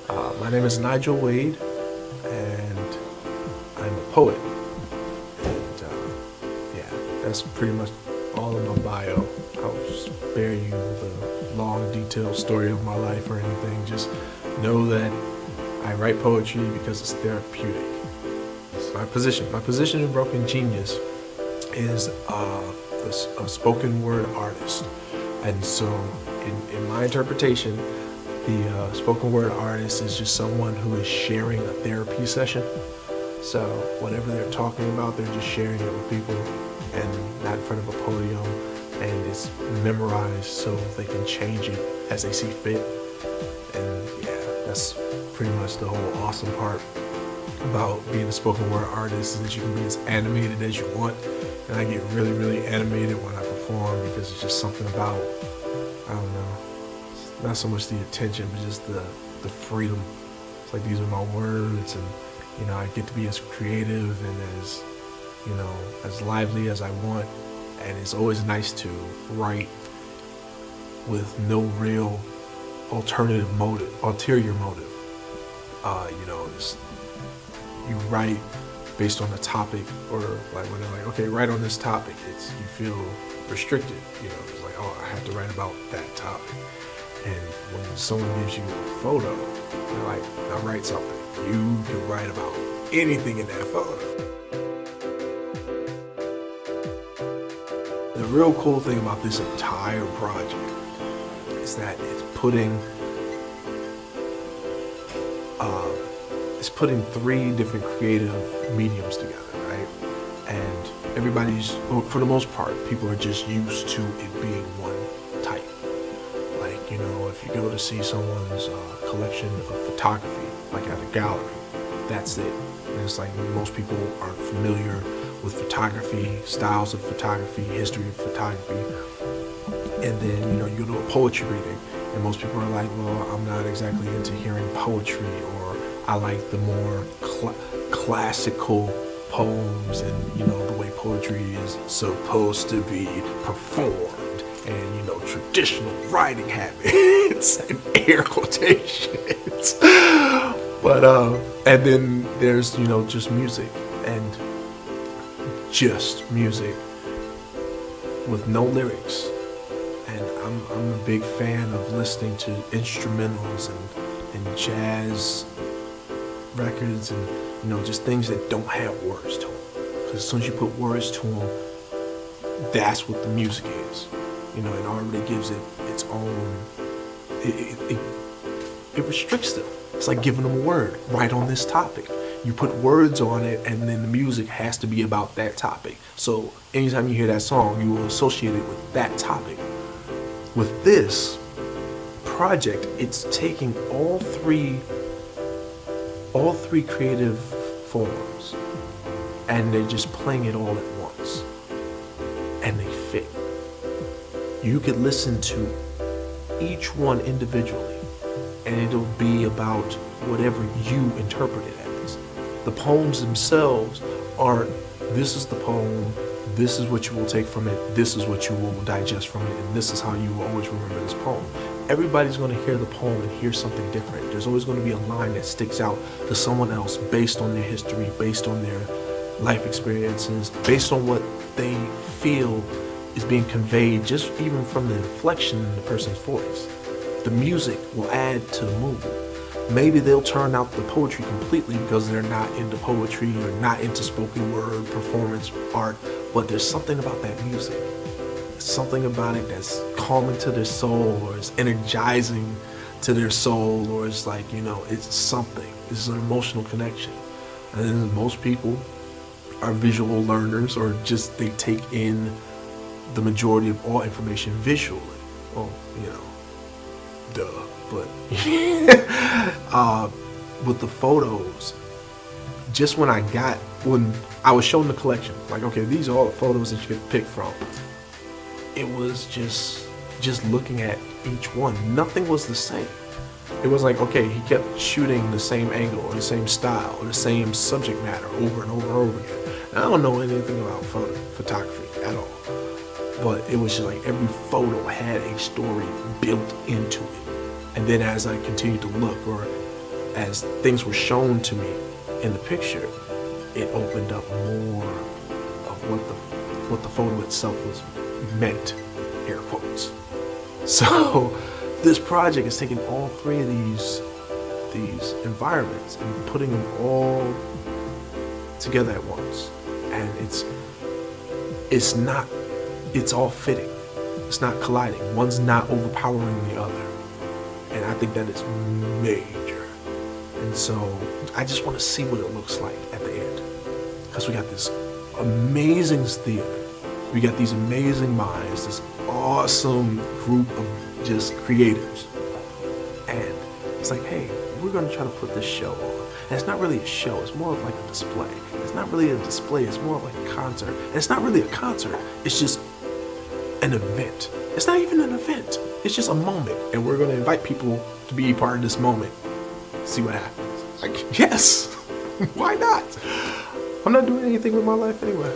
My name is Nigel Wade, and I'm a poet. And yeah, that's pretty much all of my bio. I'll spare you the long, detailed story of my life or anything. Just know that I write poetry because it's therapeutic. It's my position in BrOKen Genius is a spoken word artist. And so in my interpretation, the spoken word artist is just someone who is sharing a therapy session. So whatever they're talking about, they're just sharing it with people and not in front of a podium, and it's memorized so they can change it as they see fit. And yeah, that's pretty much the whole awesome part about being a spoken word artist, is that you can be as animated as you want. And I get really, really animated when I perform because it's just something about, I don't know, it's not so much the attention, but just the freedom. It's like, these are my words, and I get to be as creative and as, as lively as I want. And it's always nice to write with no real ulterior motive. You write based on the topic, or like when they're like, okay, write on this topic, you feel restricted. It's like, oh, I have to write about that topic. And when someone gives you a photo, they're like, now write something. You can write about anything in that photo. The real cool thing about this entire project is that it's putting three different creative mediums together, right? And everybody's, for the most part, people are just used to it being one type. Like, if you go to see someone's collection of photography, like at a gallery, that's it. And it's like, most people aren't familiar with photography, styles of photography, history of photography. And then, you go to a poetry reading, and most people are like, well, I'm not exactly into hearing poetry, or I like the more classical poems and, the way poetry is supposed to be performed, and, traditional writing habits and air quotations. But, and then there's, just music, and just music with no lyrics. And I'm a big fan of listening to instrumentals and jazz records, and just things that don't have words to them. Because as soon as you put words to them, that's what the music is. It already gives it its own. It restricts them. It's like giving them a word. Write on this topic. You put words on it, and then the music has to be about that topic. So anytime you hear that song, you will associate it with that topic. With this project, it's taking all three creative forms, and they're just playing it all at once, and they fit. You could listen to each one individually, and it'll be about whatever you interpret it as. The poems themselves aren't, this is the poem, this is what you will take from it, this is what you will digest from it, and this is how you will always remember this poem. Everybody's going to hear the poem and hear something different. There's always going to be a line that sticks out to someone else based on their history, based on their life experiences, based on what they feel is being conveyed, just even from the inflection in the person's voice. The music will add to the mood. Maybe they'll turn out the poetry completely because they're not into poetry or not into spoken word performance art, but there's something about that music. Something about it that's calming to their soul, or it's energizing to their soul, or it's like, it's something. It's an emotional connection. And then most people are visual learners, or just they take in the majority of all information visually. Well, duh. But with the photos, just when I was shown the collection, like, okay, these are all the photos that you could pick from. It was just looking at each one. Nothing was the same. It was like, okay, he kept shooting the same angle or the same style or the same subject matter over and over and over again. And I don't know anything about photography at all, but it was just like every photo had a story built into it. And then as I continued to look, or as things were shown to me in the picture, it opened up more of what the photo itself was meant, air quotes. So this project is taking all three of these environments and putting them all together at once, and it's all fitting. It's not colliding. One's not overpowering the other, and I think that is major. And so I just want to see what it looks like at the end, because we got this amazing theater, we got these amazing minds, this awesome group of just creatives, and it's like, hey, we're going to try to put this show on. And it's not really a show, it's more of like a display. It's not really a display, it's more of like a concert. And it's not really a concert, it's just an event. It's not even an event, it's just a moment. And we're going to invite people to be part of this moment. See what happens. Like, yes, why not? I'm not doing anything with my life anyway.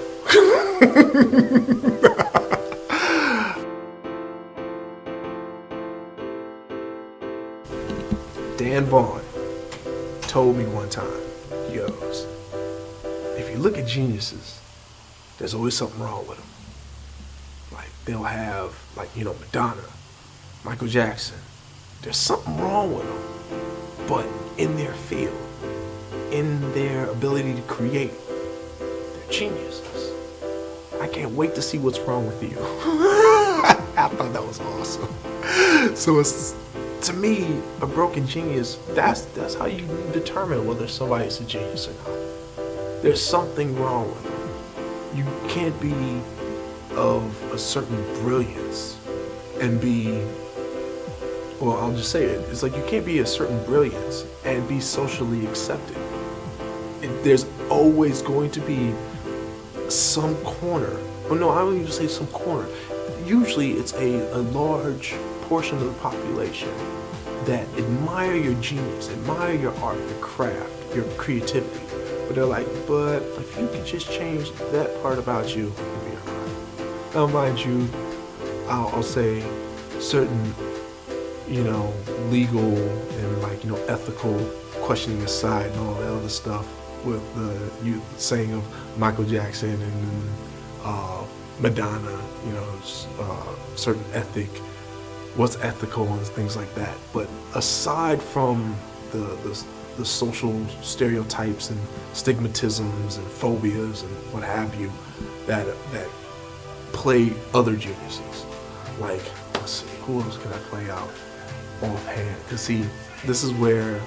Dan Vaughn told me one time, he goes, if you look at geniuses, there's always something wrong with them. Like, they'll have, like, Madonna, Michael Jackson. There's something wrong with them. But in their field, in their ability to create, they're geniuses. I can't wait to see what's wrong with you. I thought that was awesome. So it's, to me, a broken genius, that's how you determine whether somebody's a genius or not. There's something wrong with them. You can't be of a certain brilliance and be, well, I'll just say it. It's like you can't be a certain brilliance and be socially accepted. There's always going to be some corner. Oh no, I don't even say some corner. Usually it's a large portion of the population that admire your genius, admire your art, your craft, your creativity. But they're like, but if you could just change that part about you, it'd be alright. Now mind you, I'll say certain, legal and ethical questioning aside and all that other stuff with the saying of Michael Jackson and Madonna, certain ethic, what's ethical and things like that. But aside from the social stereotypes and stigmatisms and phobias and what have you that play other geniuses, like, let's see, who else can I play out offhand? Because see, this is where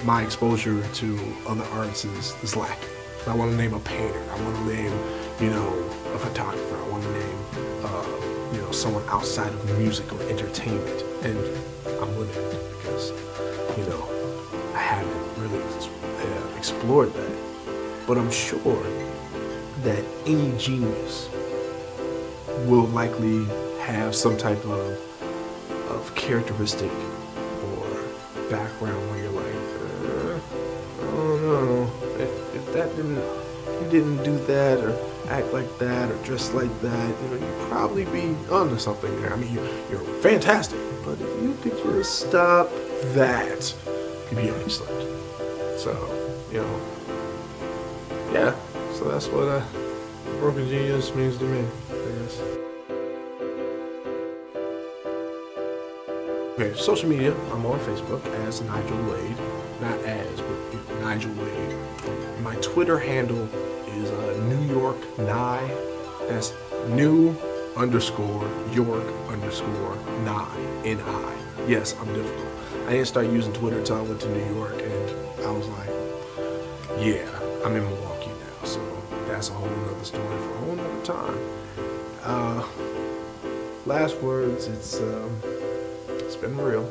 my exposure to other artists is lacking. I want to name a painter. I want to name, a photographer. I want to name, someone outside of music or entertainment. And I'm limited because, I haven't really explored that. But I'm sure that any genius will likely have some type of characteristic or background where you're like, I don't know, if that you didn't do that or act like that or dress like that, you'd probably be onto something there. I mean, you're fantastic, but if you could just stop that, you'd be excellent. So, yeah, so that's what a broken genius means to me, I guess. Okay, social media, I'm on Facebook as Nigel Wade. Not as, but Nigel Wade. My Twitter handle is New York Nye. That's new _York _Nye, N-I. Yes, I'm difficult. I didn't start using Twitter until I went to New York, and I was like, yeah, I'm in Milwaukee now, so that's a whole nother story for a whole nother time. Last words, it's been real.